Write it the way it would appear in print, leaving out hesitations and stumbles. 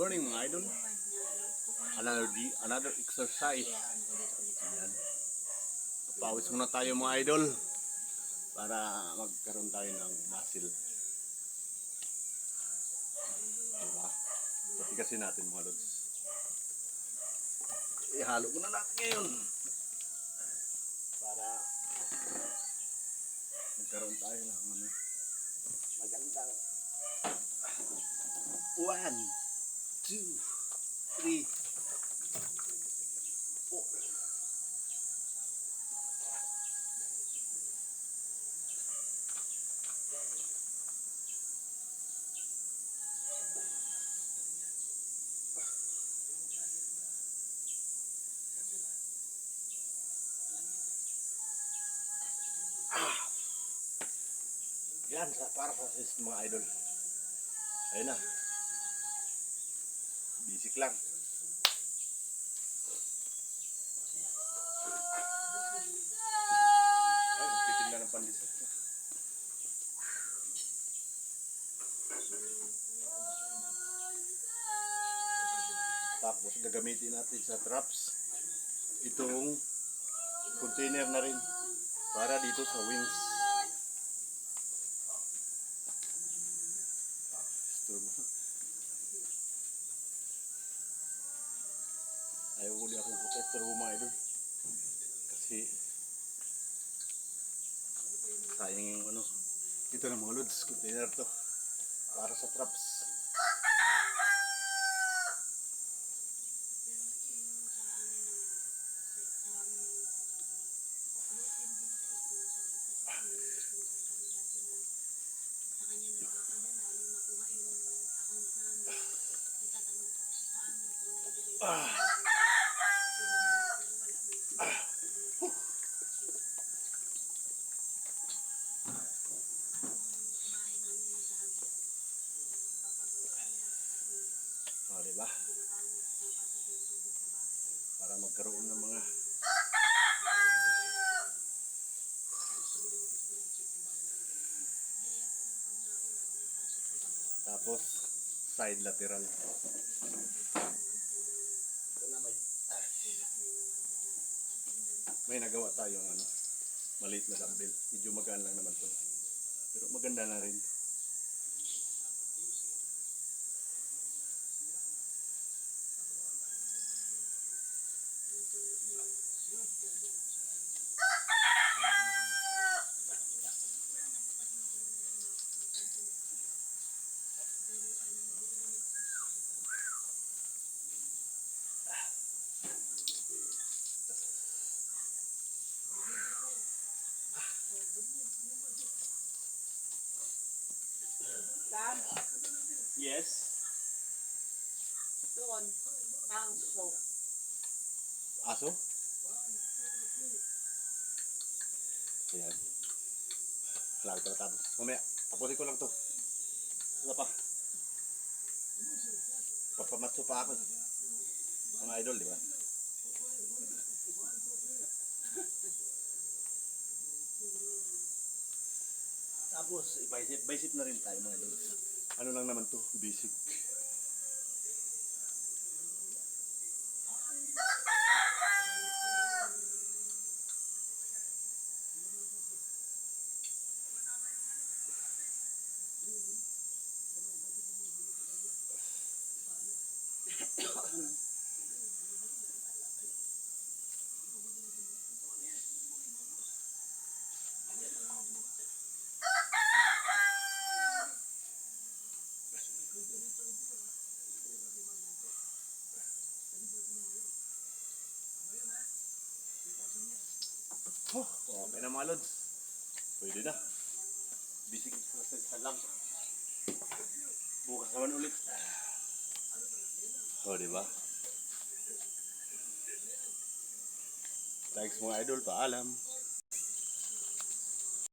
morning mga idol. Another exercise. Ayan. Papawis muna tayo mga idol para magkaroon tayo ng muscle. Diba? Patigasin natin mga lods. Ihalo muna natin ngayon para magkaroon tayo ng magandang 1, 2, 3, 4. Yan, para sa assist mga idol. Ayun na. Basic lang. Ay, magtitinda ng pandesal. Tapos gagamitin natin sa traps itong container na rin para dito sa wings. Ayaw ko di akong protector mga idol kasi sayang yung ito na mga lods, container to para sa traps. Diba? Para magkaroon ng mga tapos side lateral. May nagawa tayong maliit na dumbbell. Medyo magaan lang naman to. Pero maganda na rin. Yes. Doon, aso. Aso? Ayan. Lagi pala tapos. Mamaya, tapusin ko lang to. Ano pa? Papamatso pa ako. Mga idol, di ba? Tapos, bicep na rin tayo mga idol. Ano lang naman to, basic. Okay na mga lods. Pwede na. Basic exercise lang. Bukas naman ulit. Diba? Thanks mga idol. Paalam.